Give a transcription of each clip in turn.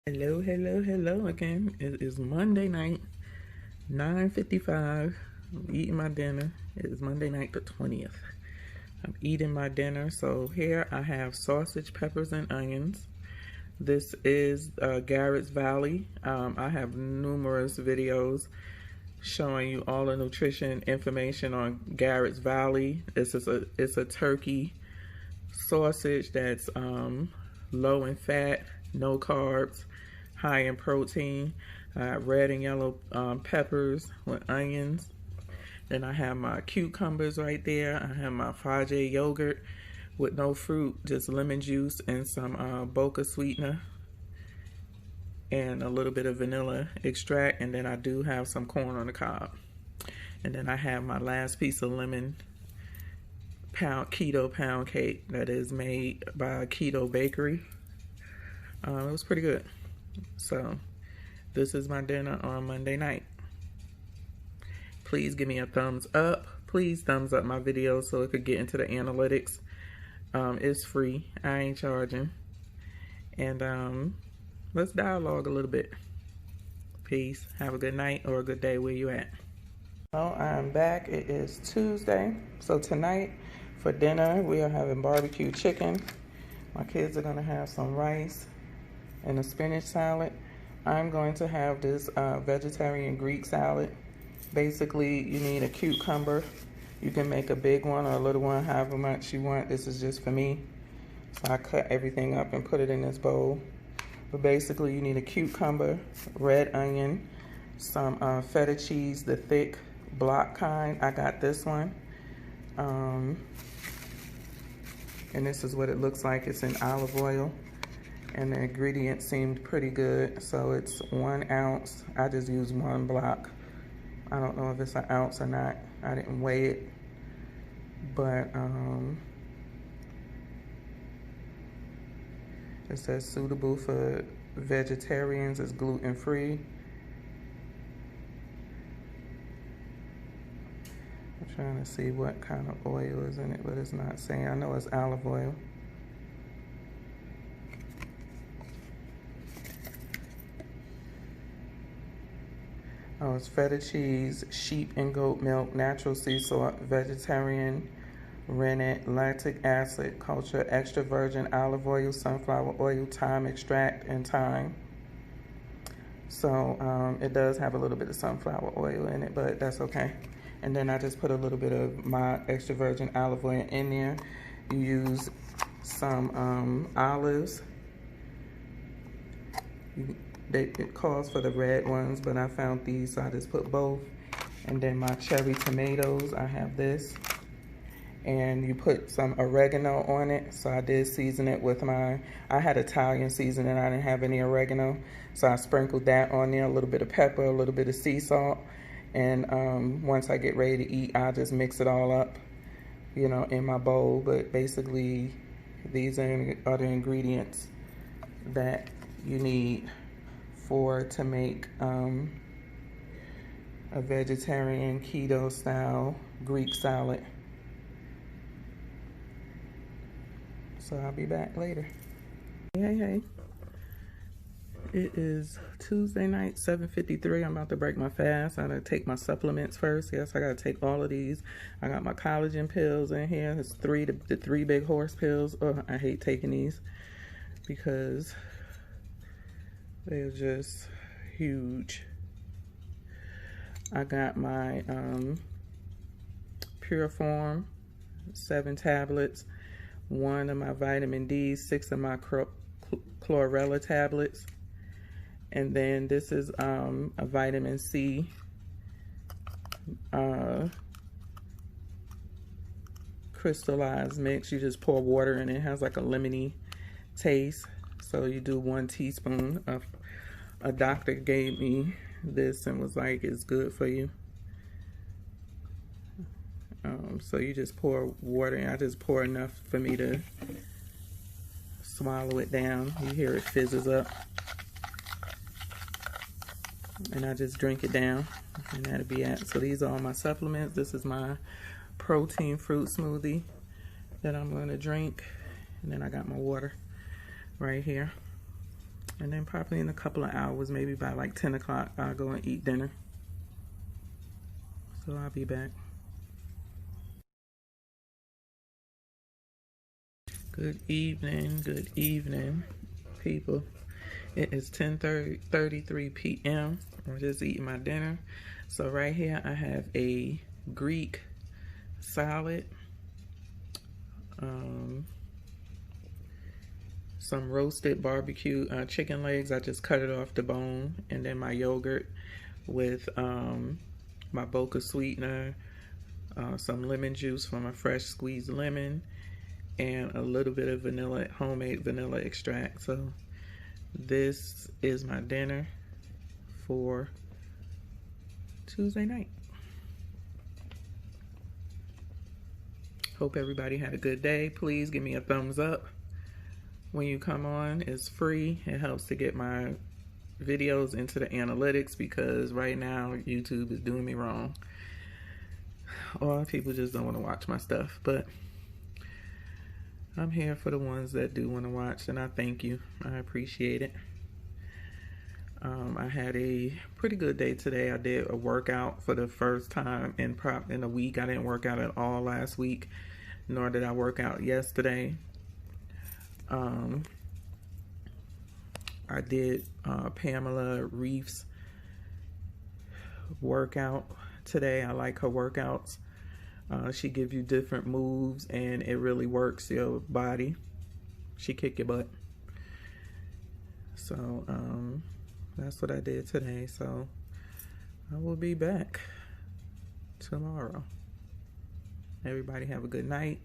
Hello, hello, hello again. It is Monday night, 9:55. I'm eating my dinner. It is Monday night the 20th. I'm eating my dinner. So here I have sausage, peppers, and onions. This is Garrett's Valley. I have numerous videos showing you all the nutrition information on Garrett's Valley. It's a turkey sausage that's low in fat, no carbs, high in protein. I have red and yellow peppers with onions. Then I have my cucumbers right there. I have my Fage yogurt with no fruit, just lemon juice and some Boca sweetener and a little bit of vanilla extract. And then I do have some corn on the cob. And then I have my last piece of lemon keto pound cake that is made by Keto Bakery. It was pretty good. So this is my dinner on Monday night. Please give me a thumbs up. Please thumbs up my video so it could get into the analytics. It's free. I ain't charging. And let's dialogue a little bit. Peace. Have a good night or a good day where you at. Well, I'm back. It is Tuesday. So tonight for dinner we are having barbecue chicken. My kids are going to have some rice and a spinach salad. I'm going to have this vegetarian Greek salad. Basically, you need a cucumber. You can make a big one or a little one, however much you want. This is just for me. So I cut everything up and put it in this bowl. But basically, you need a cucumber, red onion, some feta cheese, the thick block kind. I got this one. And this is what it looks like. It's in olive oil. And the ingredients seemed pretty good. So it's 1 ounce. I just used 1 block. I don't know if it's an ounce or not. I didn't weigh it. But it says suitable for vegetarians. It's gluten-free. I'm trying to see what kind of oil is in it, but it's not saying. I know it's olive oil. Oh, it's feta cheese, sheep and goat milk, natural sea salt, vegetarian, rennet, lactic acid, culture, extra virgin olive oil, sunflower oil, thyme extract, and thyme. So it does have a little bit of sunflower oil in it, but that's okay. And then I just put a little bit of my extra virgin olive oil in there. You use some olives. It calls for the red ones, but I found these, so I just put both. And then my cherry tomatoes, I have this. And you put some oregano on it, so I did season it with I had Italian seasoning, I didn't have any oregano. So I sprinkled that on there, a little bit of pepper, a little bit of sea salt. And once I get ready to eat, I'll just mix it all up, you know, in my bowl. But basically, these are the ingredients that you need to make a vegetarian keto style Greek salad. So I'll be back later. Hey. It is Tuesday night, 7:53. I'm about to break my fast. I gotta take my supplements first. Yes, I gotta take all of these. I got my collagen pills in here. It's the three big horse pills. Oh, I hate taking these because they're just huge. I got my Pure Form, 7 tablets, 1 of my vitamin D, 6 of my chlorella tablets, and then this is a vitamin C crystallized mix. You just pour water in it. It has like a lemony taste. So you do 1 teaspoon of, a doctor gave me this and was like, it's good for you. So you just pour water in. I just pour enough for me to swallow it down. You hear it fizzes up. And I just drink it down. And that'll be it. So these are all my supplements. This is my protein fruit smoothie that I'm going to drink. And then I got my water right here. And then probably in a couple of hours, maybe by like 10 o'clock, I'll go and eat dinner. So I'll be back. Good evening, people. It is 10:33 p.m. I'm just eating my dinner. So right here I have a Greek salad, some roasted barbecue chicken legs. I just cut it off the bone, and then my yogurt with my Boca sweetener, some lemon juice from a fresh squeezed lemon, and a little bit of homemade vanilla extract. So this is my dinner for Tuesday night. Hope everybody had a good day. Please give me a thumbs up when you come on. It's free. It helps to get my videos into the analytics, because right now YouTube is doing me wrong. Or people just don't want to watch my stuff. But I'm here for the ones that do want to watch, and I thank you. I appreciate it. I had a pretty good day today. I did a workout for the first time in a week. I didn't work out at all last week, nor did I work out yesterday. I did Pamela Reif's workout today. I like her workouts. She gives you different moves, and it really works your body. She kick your butt. So that's what I did today. So I will be back tomorrow. Everybody have a good night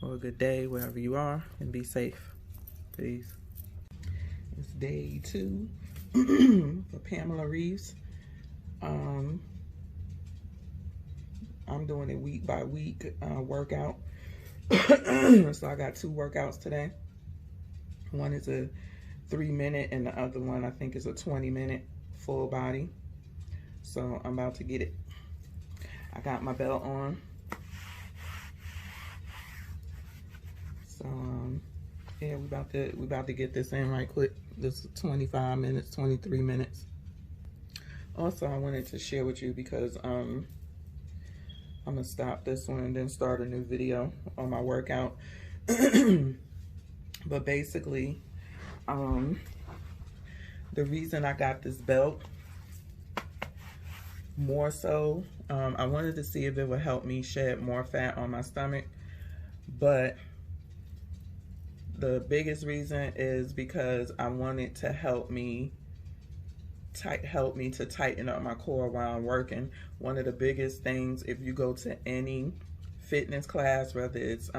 or a good day wherever you are, and be safe. Peace. It's day 2 for Pamela Reif's. I'm doing it week by week workout. So I got 2 workouts today. One is a 3-minute, and the other one I think is a 20-minute full body. So I'm about to get it. I got my belt on. So yeah, we about to get this in right quick. This is 25 minutes, 23 minutes. Also, I wanted to share with you, because I'm gonna stop this one and then start a new video on my workout. But basically, the reason I got this belt, more so, I wanted to see if it would help me shed more fat on my stomach, but the biggest reason is because I wanted to help me to tighten up my core while I'm working. One of the biggest things, if you go to any fitness class, whether it's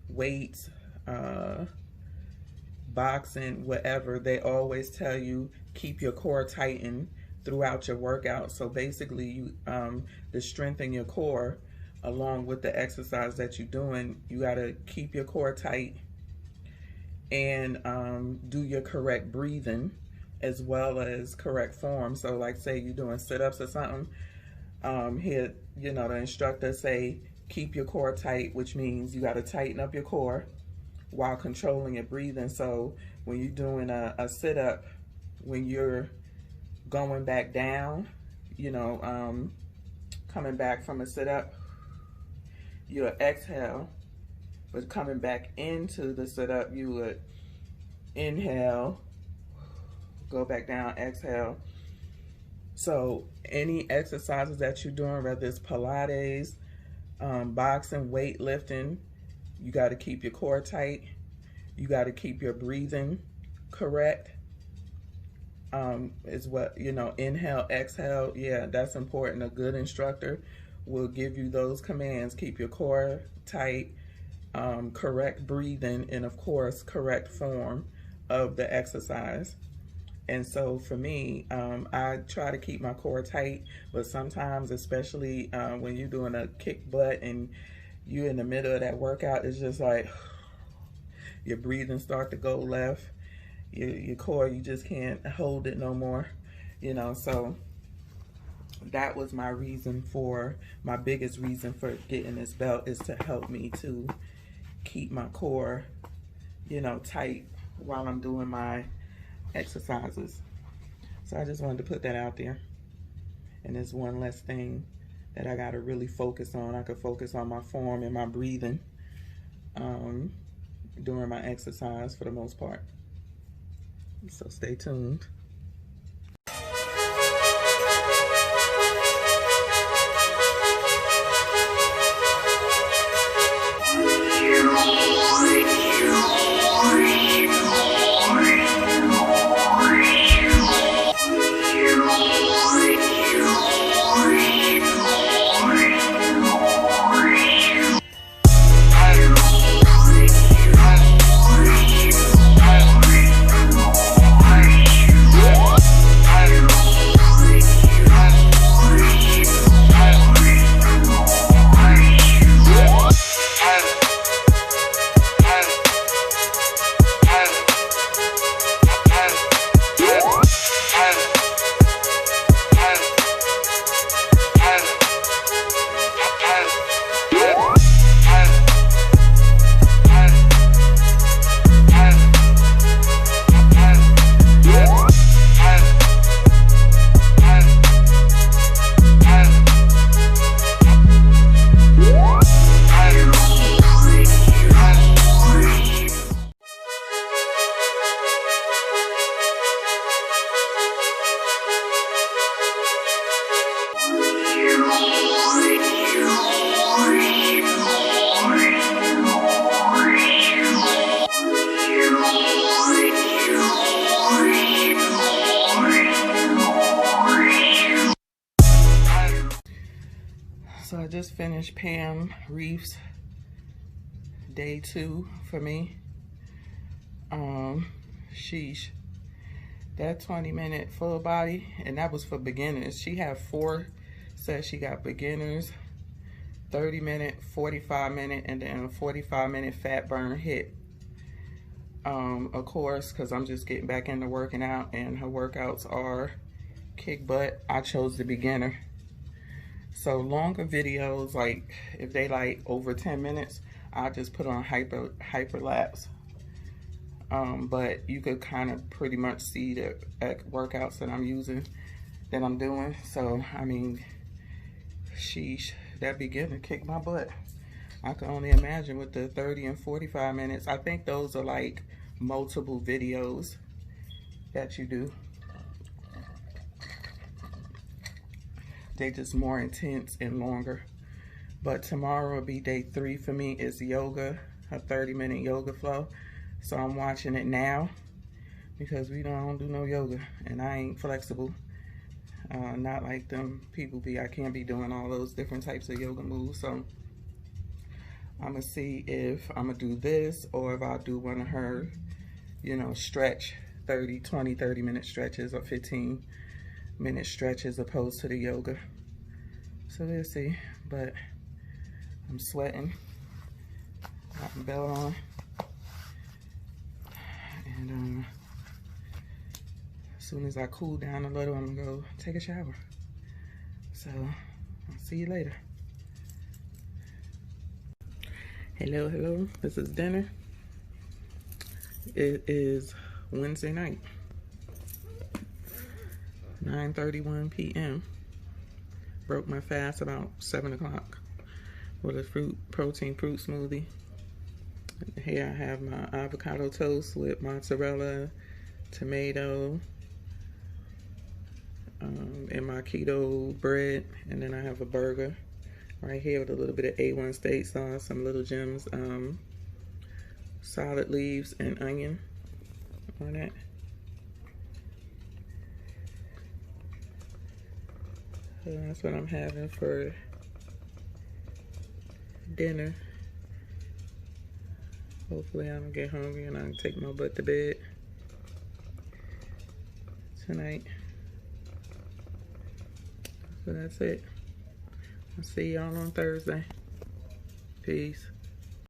weights, boxing, whatever, they always tell you keep your core tightened throughout your workout. So basically, you to strengthen your core along with the exercise that you're doing, you got to keep your core tight and do your correct breathing as well as correct form. So like, say you're doing sit-ups or something, here, the instructor say keep your core tight, which means you got to tighten up your core while controlling your breathing. So when you're doing a sit-up, when you're going back down, coming back from a sit-up, you'll exhale, but coming back into the sit-up, you would inhale, go back down, exhale. So any exercises that you're doing, whether it's Pilates, boxing, weightlifting, you got to keep your core tight. You got to keep your breathing correct. Is what, inhale, exhale. Yeah, that's important. A good instructor will give you those commands. Keep your core tight, correct breathing, and of course, correct form of the exercise. And so for me, I try to keep my core tight, but sometimes, especially when you're doing a kick butt and you're in the middle of that workout, it's just like your breathing start to go left. Your core, you just can't hold it no more, so that was my biggest reason for getting this belt, is to help me to keep my core you know, tight while I'm doing my exercises. So I just wanted to put that out there. And it's one less thing that I got to really focus on. I could focus on my form and my breathing during my exercise for the most part. So stay tuned. So I just finished Pam Reif's day 2 for me. Sheesh. That 20-minute full body, and that was for beginners. She had 4 sets. She got beginners, 30-minute, 45-minute, and then a 45-minute fat burn hit. Of course, because I'm just getting back into working out, and her workouts are kick butt. I chose the beginner. So longer videos, like if they like over 10 minutes, I'll just put on hyperlapse. But you could kind of pretty much see the workouts that I'm using, that I'm doing. So, I mean, sheesh, that beginner kicked my butt. I can only imagine with the 30 and 45 minutes. I think those are like multiple videos that you do. They just more intense and longer. But tomorrow will be day 3 for me. Is yoga, a 30-minute yoga flow. So I'm watching it now because I don't do no yoga, and I ain't flexible. Not like them people be. I can't be doing all those different types of yoga moves. So I'm gonna see if I'm gonna do this or if I'll do one of her, you know, stretch 30-minute stretches or 15-minute stretches opposed to the yoga. So we'll see. But I'm sweating. Got my belt on. And as soon as I cool down a little, I'm gonna go take a shower. So I'll see you later. Hello. This is dinner. It is Wednesday night, 9:31 p.m. Broke my fast about 7 o'clock with a protein fruit smoothie. Here I have my avocado toast with mozzarella, tomato, and my keto bread. And then I have a burger right here with a little bit of A1 steak sauce, some little gems, salad leaves and onion on it. So that's what I'm having for dinner. Hopefully I don't get hungry and I can take my butt to bed tonight. So that's it. I'll see y'all on Thursday. Peace.